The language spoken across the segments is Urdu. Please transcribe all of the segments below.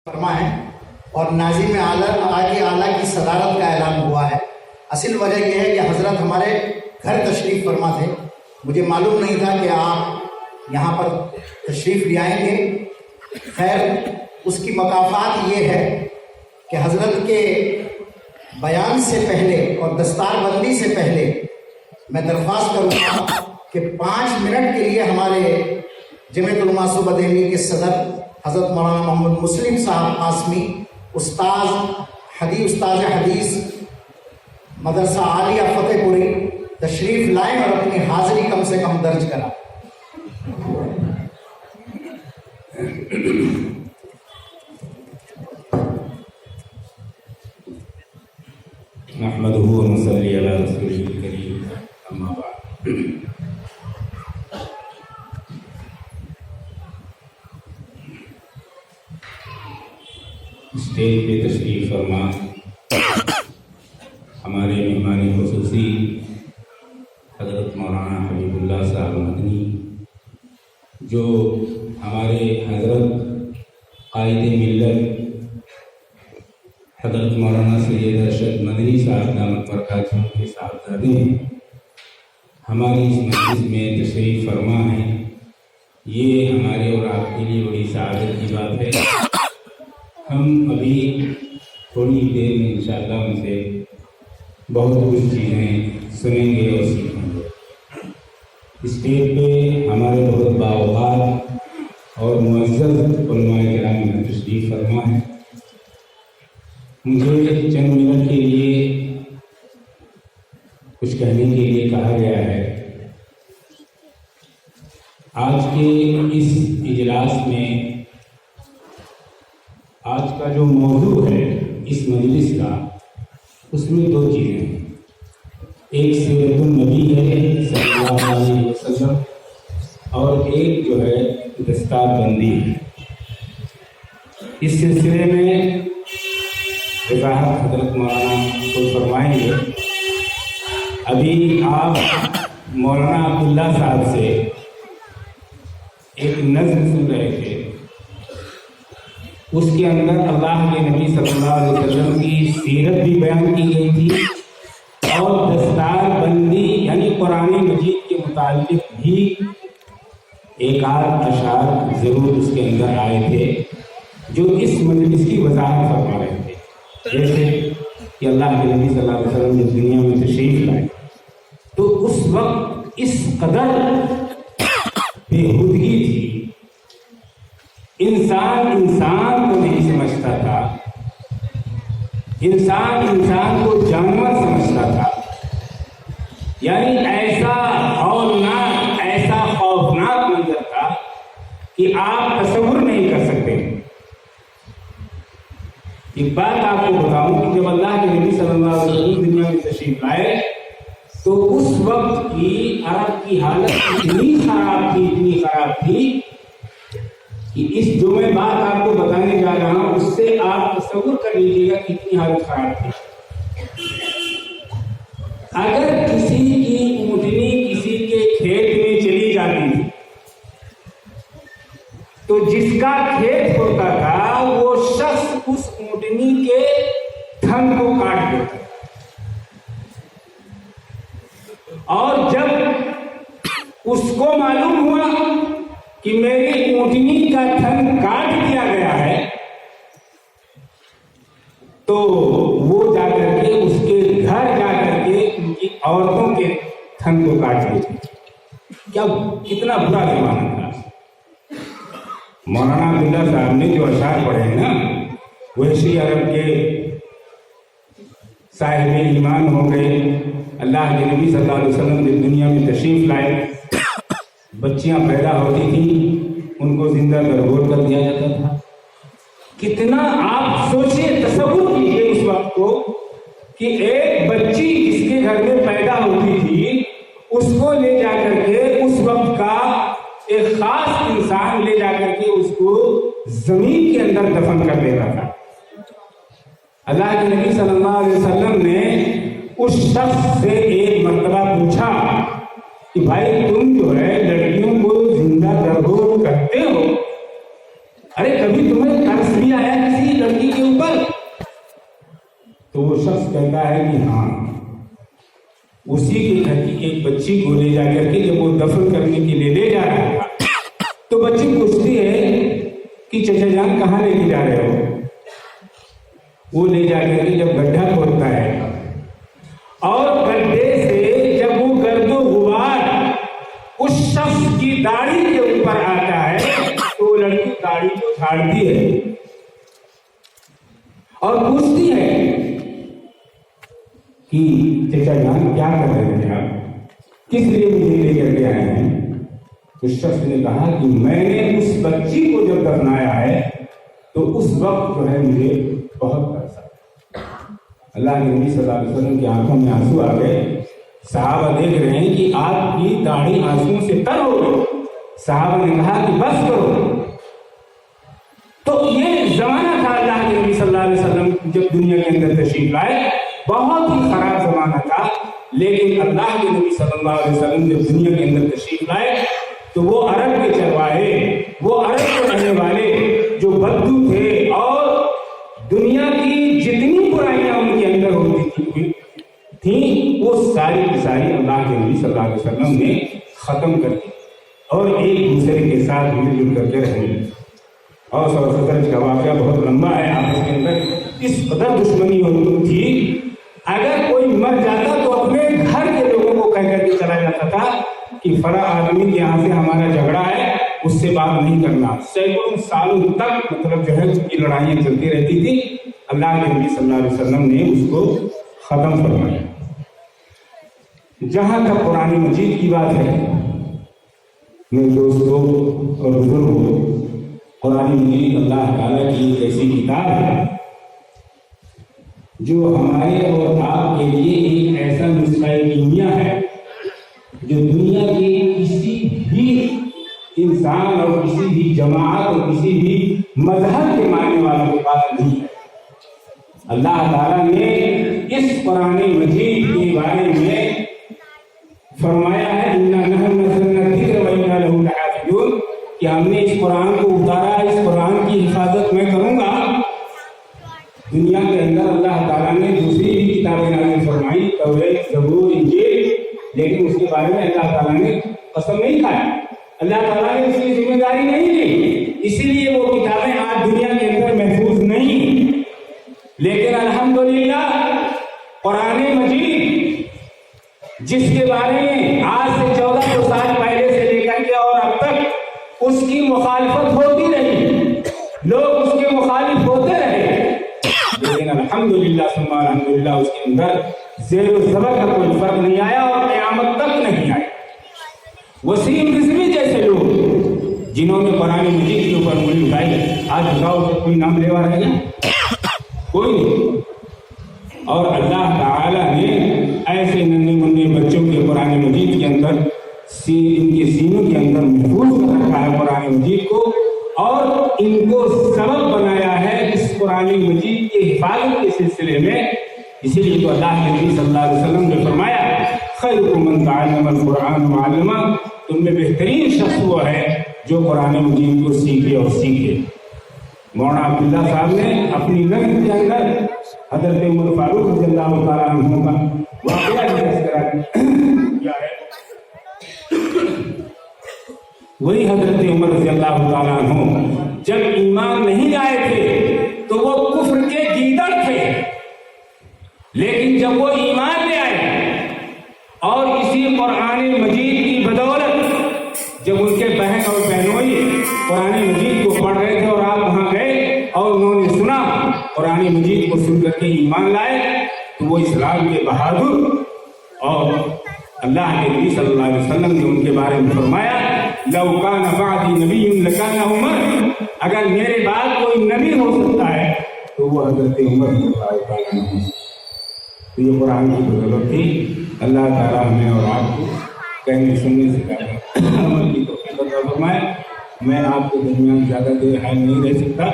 فرمائیں اور ناظم اعلیٰ کی صدارت کا اعلان ہوا ہے۔ اصل وجہ یہ ہے کہ حضرت ہمارے گھر تشریف فرما تھے، مجھے معلوم نہیں تھا کہ آپ یہاں پر تشریف لے آئیں گے۔ خیر، اس کی مکافات یہ ہے کہ حضرت کے بیان سے پہلے اور دستار بندی سے پہلے میں درخواست کروں گا کہ 5 منٹ کے لیے ہمارے جمعیت علماء صوبہ دہلی کے صدر حضرت مولانا محمد مسلم صاحب قاسمی، استاذ حدیث مدرسہ عالیہ فتح پوری تشریف لائیں اور اپنی حاضری کم سے کم درج کرائیں۔ نحمده ونصلي على رسوله الكريم، اما بعد۔ اسٹیج پہ تشریف فرما ہمارے مہمان خصوصی حضرت مولانا حبیب اللہ صاحب مدنی، جو ہمارے حضرت قائد ملت حضرت مولانا سید ارشد مدنی صاحب دامت برکاتہم کے صاحبزادے ہیں، ہماری اس مجلس میں تشریف فرما ہے۔ یہ ہمارے اور آپ کے لیے بڑی سعادت کی بات ہے۔ ہم ابھی تھوڑی دیر میں انشاءاللہ ان سے بہت کچھ چیزیں سنیں گے اور سیکھیں گے۔ اسٹیج پہ ہمارے بہت باوقار اور معزز علماء کرام میں تشریف فرما ہے۔ مجھے چند منٹ کے لیے کچھ کہنے کے لیے کہا گیا ہے۔ آج کے اس اجلاس میں آج کا جو موضوع ہے اس مجلس کا، اس میں 2 چیزیں ہیں۔ ایک سیرت النبی ہے صلی اللہ علیہ وسلم، اور ایک جو ہے دستار بندی ہے۔ اس سلسلے میں وضاحت حضرت مولانا کو فرمائیں گے۔ ابھی آپ مولانا عبداللہ صاحب سے ایک نظم سن رہے تھے، اس کے اندر اللہ کے نبی صلی اللہ علیہ وسلم کی سیرت بھی بیان کی گئی تھی، اور دستار بندی یعنی قرآن مجید کے متعلق بھی ایک آدھ اشعار ضرور اس کے اندر آئے تھے جو اس مجلس کی وضاحت فرما رہے تھے۔ جیسے کہ اللہ کے نبی صلی اللہ علیہ وسلم جب دنیا میں تشریف لائے تو اس وقت اس قدر بےہودگی تھی، انسان کو نہیں سمجھتا تھا، انسان کو جانور سمجھتا تھا، یعنی ایسا ہولناک، ایسا خوفناک منظر تھا کہ آپ تصور نہیں کر سکتے۔ ایک بات آپ کو بتاؤں کہ جب اللہ کے نبی صلی اللہ علیہ وسلم دنیا میں تشریف لائے تو اس وقت کی عرب کی حالت اتنی خراب تھی کہ اس جو میں بات آپ کو بتانے جا رہا ہوں اس سے آپ تصور کر لیجیے گا کتنی حالت خراب تھی۔ اگر کسی کی اونٹنی کسی کے کھیت میں چلی جاتی تھی تو جس کا کھیت ہوتا تھا وہ شخص اس اونٹنی کے تھن کو کاٹ دیتا، اور جب اس کو معلوم ہوا کہ میری اونٹنی کا تھن کاٹ دیا گیا ہے تو وہ جا کر کے اس کے گھر جا کر کے ان کی عورتوں کے تھن کو کاٹ دیتے۔ کیا کتنا برا زمانہ تھا۔ مولانا عبداللہ صاحب نے جو اشعار پڑھے ہیں نا، وحشی عرب کے صاحب ایمان ہو گئے۔ اللہ کے نبی صلی اللہ علیہ وسلم جب دنیا میں تشریف لائے، بچیاں پیدا ہوتی تھیں، ان کو زندہ درگور کر دیا جاتا تھا۔ کتنا آپ سوچیں، تصور کیجیے اس وقت کو کہ ایک بچی جس کے گھر میں پیدا ہوتی تھی اس کو لے جا کر کے اس وقت کا ایک خاص انسان لے جا کر کے اس کو زمین کے اندر دفن کر دیتا تھا۔ اللہ کے نبی صلی اللہ علیہ وسلم نے اس شخص سے ایک مرتبہ پوچھا کہ بھائی تم جو ہے لڑکیوں کو زندہ درگور کرتے ہو، ارے کبھی تمہیں ترس بھی آیا کسی شخص کہتا ہے کہ ہاں اسی کے گھر کی ایک بچی کو لے جا کر کے جب وہ دفن کرنے کے لیے لے جا رہا تھا تو بچی پوچھتی ہے کہ چچا جان کہاں لے کے جا رہے ہو؟ وہ لے جا کر کے جب گڈھا کھودتا ہے اور گڈھے سے جب وہ گرد و غبار اس شخص کی داڑھی کے اوپر آتا ہے تو وہ لڑکی داڑھی کو جھاڑتی ہے اور پوچھتی ہے کہ چچا جان کیا کر رہے ہیں آپ، کس لیے مجھے لے کر کے آئے ہیں؟ اس شخص نے کہا کہ میں نے اس بچی کو جب دفنایا ہے تو اس وقت جو ہے مجھے بہت ترسا۔ اللہ کے نبی صلی اللہ علیہ وسلم کی آنکھوں میں آنسو آ گئے۔ صحابہ دیکھ رہے ہیں کہ آپ کی داڑھی آنسو سے تر ہو گئی۔ صحابہ نے کہا کہ بس کرو۔ تو یہ زمانہ تھا اللہ کے نبی صلی اللہ علیہ وسلم جب دنیا کے اندر تشریف لائے، بہت ہی خراب زمانہ تھا، لیکن اللہ کے نبی صلی اللہ علیہ وسلم جب دنیا کے اندر تشریف لائے تو وہ عرب کے چرواہے، وہ عرب کے رہنے والے جو بدو تھے اور دنیا کی جتنی برائیاں ان کے اندر ہوتی تھیں وہ ساری کی ساری اللہ کے نبی صلی اللہ علیہ وسلم نے ختم کر دی اور ایک دوسرے کے ساتھ مل جل کر کے رہنے لگے۔ اور خزرج کا واقعہ بہت لمبا ہے، آپس کے اندر اس قدر دشمنی ہوتی تھی، اگر کوئی مر جاتا تو اپنے گھر کے لوگوں کو کہہ کر کے چلا جاتا تھا کہ فلاں آدمی کے یہاں سے ہمارا جھگڑا ہے، اس سے بات نہیں کرنا۔ سینکڑوں سالوں تک مطلب جو ہے اس کی لڑائیاں چلتی رہتی تھی۔ اللہ کے نبی صلی اللہ علیہ وسلم نے اس کو ختم فرمایا۔ جہاں تک قرآن مجید کی بات ہے میرے دوستوں اور بزرگوں، قرآن مجید اللہ تعالیٰ کی ایک ایسی کتاب ہے جو ہمارے اور آپ کے لیے ایک ایسا نسخہ کیمیا ہے جو دنیا کے کسی بھی انسان اور کسی بھی جماعت اور کسی بھی مذہب کے ماننے والوں کے پاس نہیں ہے۔ اللہ تعالیٰ نے اس قرآن مجید کے بارے میں فرمایا ہے اِنَّا نَحْنُ نَزَّلْنَا الذِّكْرَ وَإِنَّا لَهُ لَحَافِظُونَ کہ ہم نے اس قرآن کو اتارا، اس قرآن کی حفاظت میں کروں گا۔ دنیا کے اندر اللہ تعالیٰ نے دوسری بھی کتابیں نازل فرمائی، توریت، زبور، انجیل، لیکن اس کے بارے میں اللہ تعالیٰ نے قسم نہیں کھایا، اللہ تعالیٰ نے اس کی ذمہ داری نہیں لی، اسی لیے وہ کتابیں آج دنیا کے اندر محفوظ نہیں۔ لیکن الحمدللہ قرآن مجید جس کے بارے میں آج سے 1400 سال پہلے سے لے کر کے اور اب تک اس کی مخالفت ہوتی رہی، لوگ اس کے مخالف ہوتے رہے، لیکن الحمدللہ ثم الحمدللہ اس کے اندر زیر و زبر کا کوئی فرق نہیں آیا اور قیامت تک نہیں آیا۔ وسیم رضوی جیسے لوگ جنہوں نے قرآن مجید کے اوپر انگلی اٹھائی، آج بتاؤ کہ کوئی نام لیوا رہے گا؟ کوئی نہیں۔ اور اللہ تعالیٰ نے ایسے ننھے منھے بچوں کے قرآن مجید کے اندر ان کے سینوں کے اندر محفوظ کر رکھا ہے قرآن مجید کو، اور ان کو سبب بنایا ہے اس قرآن مجید کی حفاظت کے سلسلے میں۔ اسی لیے تو اللہ کے نبی صلی اللہ علیہ وسلم نے فرمایا خیرکم من تعلم القرآن وعلمہ، تم میں بہترین شخص وہ ہے جو قرآن مجید کو سیکھے اور سیکھے۔ مولانا عبداللہ صاحب نے اپنی نظر کے اندر حضرت عمر فاروق رضی اللہ تعالیٰ عنہ کا واقعہ تذکرہ کیا ہے۔ وہی حضرت عمر رضی اللہ تعالیٰ عنہ جب ایمان نہیں لائے تھے تو وہ کفر کے گیدڑ تھے، لیکن جب وہ ایمان لے آئے اور اسی قرآن مجید کی بدولت جب ان کے بہن اور بہنوئی قرآن مجید کو پڑھ رہے تھے اور آپ وہاں گئے اور انہوں نے سنا قرآن مجید کو سن کر کے ایمان لائے، تو وہ اسلام کے بہادر، اور اللہ کے نبی صلی اللہ علیہ وسلم نے ان کے بارے میں فرمایا لو کان بعدی نبی لکان عمر، اگر میرے بعد کوئی نبی ہو سکتا ہے تو وہ حضرت عمر رضی اللہ تعالیٰ عنہ۔ تو یہ قرآن کی بدولت تھی۔ اللہ تعالیٰ ہمیں اور آپ کو کہنے سننے سے عمل کی توفیق عطا فرمائے۔ میں آپ کے درمیان زیادہ دیر حائل نہیں رہ سکتا،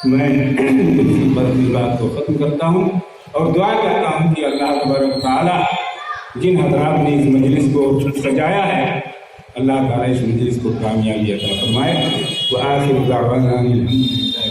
میں اسی پر اپنی بات کو ختم کرتا ہوں اور دعا کرتا ہوں کہ اللہ تبارک و تعالیٰ جن حضرات نے اس مجلس کو سجایا ہے، اللہ تعالیٰ اس مجلس کو کامیابی عطا فرمائے۔ وآخر دعوانا الحمد للہ۔